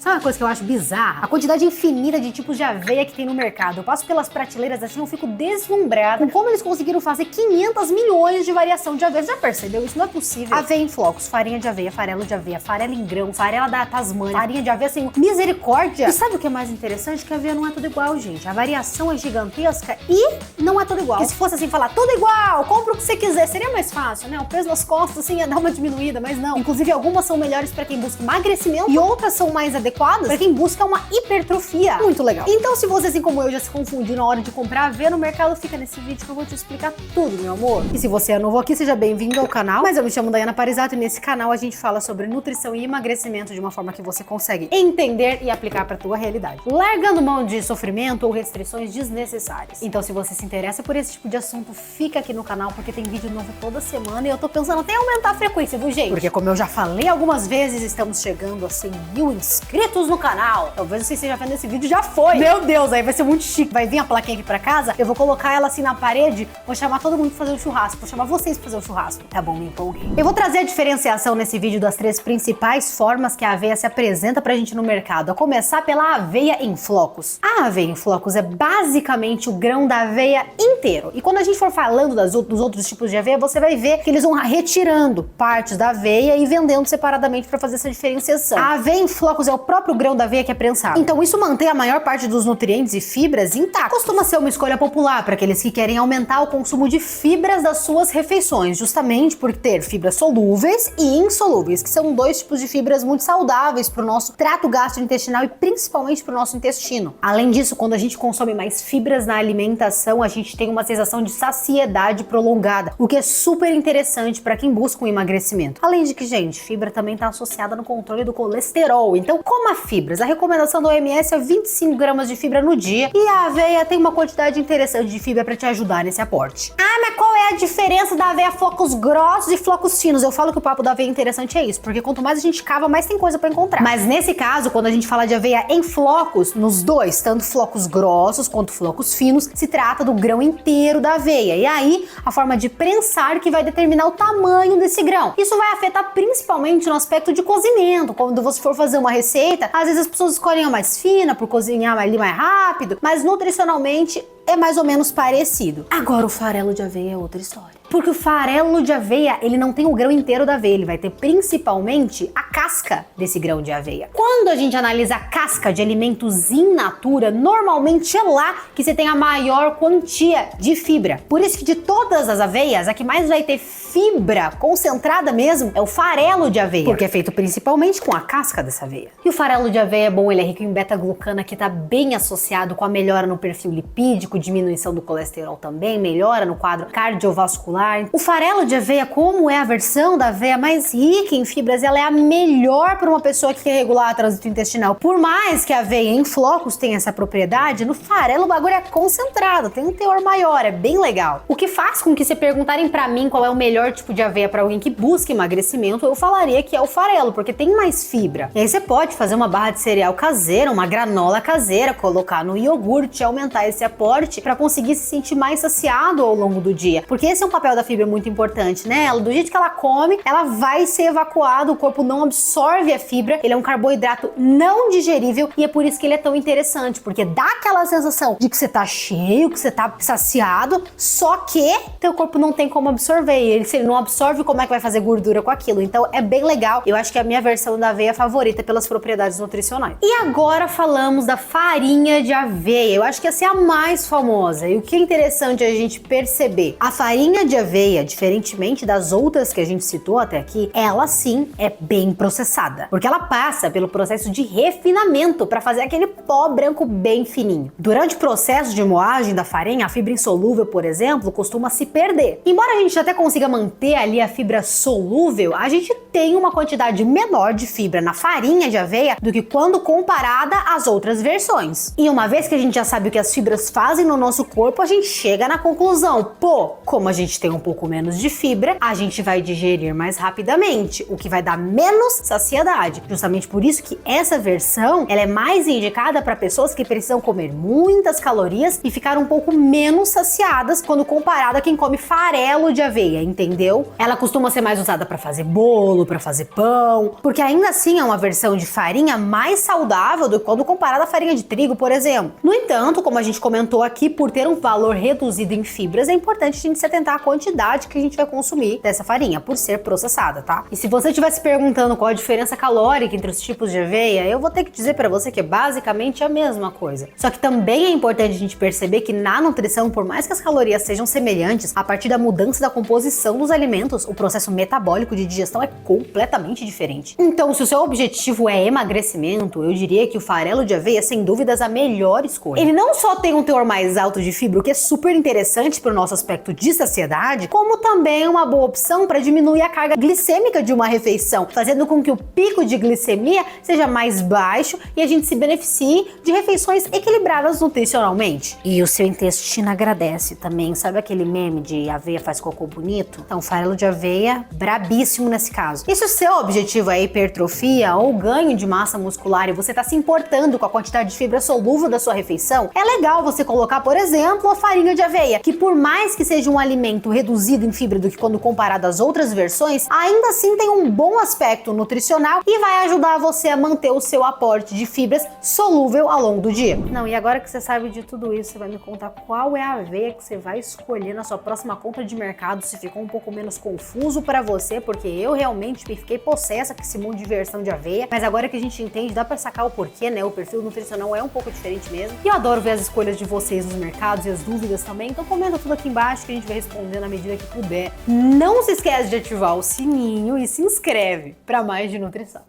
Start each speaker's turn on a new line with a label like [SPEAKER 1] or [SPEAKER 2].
[SPEAKER 1] Sabe uma coisa que eu acho bizarra? A quantidade infinita de tipos de aveia que tem no mercado. Eu passo pelas prateleiras assim, eu fico deslumbrada com como eles conseguiram fazer 500 milhões de variação de aveia. Já percebeu? Isso não é possível. Aveia em flocos, farinha de aveia, farelo de aveia, farelo em grão, farela da Tasmânia, farinha de aveia sem misericórdia. E sabe o que é mais interessante? Que a aveia não é tudo igual, gente. A variação é gigantesca e não é tudo igual. Porque se fosse assim, falar tudo igual, compra o que você quiser, seria mais fácil, né? O peso nas costas, assim, ia dar uma diminuída, mas não. Inclusive, algumas são melhores pra quem busca emagrecimento e outras são mais adequadas pra quem busca uma hipertrofia. Muito legal. Então, se você, assim como eu, já se confundiu na hora de comprar aveia no mercado, fica nesse vídeo que eu vou te explicar tudo, meu amor. E se você é novo aqui, seja bem-vindo ao canal. Mas eu me chamo Dayana Parizato e nesse canal a gente fala sobre nutrição e emagrecimento de uma forma que você consegue entender e aplicar pra tua realidade, largando mão de sofrimento ou restrições desnecessárias. Então, se você se interessa por esse tipo de assunto, fica aqui no canal porque tem vídeo novo toda semana e eu tô pensando até em aumentar a frequência, viu, gente? Porque como eu já falei algumas vezes, estamos chegando a 100 mil inscritos no canal. Talvez você esteja vendo esse vídeo, já foi. Meu Deus, aí vai ser muito chique. Vai vir a plaquinha aqui pra casa, eu vou colocar ela assim na parede, vou chamar todo mundo pra fazer um churrasco, vou chamar vocês pra fazer um churrasco. Tá bom, me empolguei. Eu vou trazer a diferenciação nesse vídeo das 3 principais formas que a aveia se apresenta pra gente no mercado, a começar pela aveia em flocos. A aveia em flocos é basicamente o grão da aveia inteiro. E quando a gente for falando dos outros tipos de aveia, você vai ver que eles vão retirando partes da aveia e vendendo separadamente para fazer essa diferenciação. A aveia em flocos é o próprio grão da aveia que é prensado. Então isso mantém a maior parte dos nutrientes e fibras intactos. Costuma ser uma escolha popular para aqueles que querem aumentar o consumo de fibras das suas refeições, justamente por ter fibras solúveis e insolúveis, que são 2 tipos de fibras muito saudáveis para o nosso trato gastrointestinal e principalmente para o nosso intestino. Além disso, quando a gente consome mais fibras na alimentação, a gente tem uma sensação de saciedade prolongada, o que é super interessante para quem busca um emagrecimento. Além de que, gente, fibra também está associada no controle do colesterol. Então, coma fibras. A recomendação do OMS é 25 gramas de fibra no dia e a aveia tem uma quantidade interessante de fibra para te ajudar nesse aporte. Ah, mas qual é a diferença da aveia flocos grossos e flocos finos? Eu falo que o papo da aveia interessante é isso, porque quanto mais a gente cava, mais tem coisa para encontrar. Mas nesse caso, quando a gente fala de aveia em flocos, nos dois, tanto flocos grossos quanto flocos finos, se trata do grão inteiro da aveia. E aí, a forma de prensar que vai determinar o tamanho desse grão. Isso vai afetar principalmente no aspecto de cozimento. Quando você for fazer uma receita, às vezes as pessoas escolhem a mais fina por cozinhar ali mais rápido, mas nutricionalmente é mais ou menos parecido. Agora o farelo de aveia é outra história. Porque o farelo de aveia, ele não tem o grão inteiro da aveia, ele vai ter principalmente a casca desse grão de aveia. Quando a gente analisa a casca de alimentos in natura, normalmente é lá que você tem a maior quantia de fibra. Por isso que de todas as aveias, a que mais vai ter fibra concentrada mesmo é o farelo de aveia, porque é feito principalmente com a casca dessa aveia. E o farelo de aveia é bom, ele é rico em beta-glucana, que está bem associado com a melhora no perfil lipídico, diminuição do colesterol também, melhora no quadro cardiovascular. O farelo de aveia, como é a versão da aveia mais rica em fibras, ela é a melhor para uma pessoa que quer regular o trânsito intestinal. Por mais que a aveia em flocos tenha essa propriedade, no farelo o bagulho é concentrado, tem um teor maior, é bem legal. O que faz com que se perguntarem para mim qual é o melhor tipo de aveia para alguém que busca emagrecimento, eu falaria que é o farelo, porque tem mais fibra. E aí você pode fazer uma barra de cereal caseira, uma granola caseira, colocar no iogurte, aumentar esse aporte para conseguir se sentir mais saciado ao longo do dia. Porque esse é um papel da fibra muito importante, né? Do jeito que ela come, ela vai ser evacuada, o corpo não absorve a fibra, ele é um carboidrato não digerível e é por isso que ele é tão interessante, porque dá aquela sensação de que você tá cheio, que você tá saciado, só que teu corpo não tem como absorver, e se ele não absorve, como é que vai fazer gordura com aquilo? Então é bem legal, eu acho que é a minha versão da aveia favorita pelas propriedades nutricionais. E agora falamos da farinha de aveia, eu acho que essa é a mais famosa, e o que é interessante a gente perceber, a farinha de aveia, diferentemente das outras que a gente citou até aqui, ela sim é bem processada, porque ela passa pelo processo de refinamento para fazer aquele pó branco bem fininho. Durante o processo de moagem da farinha, a fibra insolúvel, por exemplo, costuma se perder. Embora a gente até consiga manter ali a fibra solúvel, a gente tem uma quantidade menor de fibra na farinha de aveia do que quando comparada às outras versões. E uma vez que a gente já sabe o que as fibras fazem no nosso corpo, a gente chega na conclusão, pô, como a gente tem tem um pouco menos de fibra, a gente vai digerir mais rapidamente, o que vai dar menos saciedade. Justamente por isso que essa versão, ela é mais indicada para pessoas que precisam comer muitas calorias e ficar um pouco menos saciadas quando comparada a quem come farelo de aveia, entendeu? Ela costuma ser mais usada para fazer bolo, para fazer pão, porque ainda assim é uma versão de farinha mais saudável do que quando comparada à farinha de trigo, por exemplo. No entanto, como a gente comentou aqui, por ter um valor reduzido em fibras, é importante a gente se atentar à quantidade que a gente vai consumir dessa farinha, por ser processada, tá? E se você estiver se perguntando qual a diferença calórica entre os tipos de aveia, eu vou ter que dizer para você que é basicamente a mesma coisa. Só que também é importante a gente perceber que na nutrição, por mais que as calorias sejam semelhantes, a partir da mudança da composição dos alimentos, o processo metabólico de digestão é completamente diferente. Então, se o seu objetivo é emagrecimento, eu diria que o farelo de aveia é sem dúvidas a melhor escolha. Ele não só tem um teor mais alto de fibra, o que é super interessante para o nosso aspecto de saciedade, como também é uma boa opção para diminuir a carga glicêmica de uma refeição, fazendo com que o pico de glicemia seja mais baixo e a gente se beneficie de refeições equilibradas nutricionalmente. E o seu intestino agradece também. Sabe aquele meme de aveia faz cocô bonito? Então, farelo de aveia, brabíssimo nesse caso. E se o seu objetivo é hipertrofia ou ganho de massa muscular e você está se importando com a quantidade de fibra solúvel da sua refeição, é legal você colocar, por exemplo, a farinha de aveia, que por mais que seja um alimento reduzido em fibra do que quando comparado às outras versões, ainda assim tem um bom aspecto nutricional e vai ajudar você a manter o seu aporte de fibras solúvel ao longo do dia. Não, e agora que você sabe de tudo isso, você vai me contar qual é a aveia que você vai escolher na sua próxima compra de mercado, se ficou um pouco menos confuso para você, porque eu realmente fiquei possessa com esse mundo de versão de aveia, mas agora que a gente entende, dá pra sacar o porquê, né? O perfil nutricional é um pouco diferente mesmo. E eu adoro ver as escolhas de vocês nos mercados e as dúvidas também, então comenta tudo aqui embaixo que a gente vai responder na medida que puder. Não se esquece de ativar o sininho e se inscreve para mais de nutrição.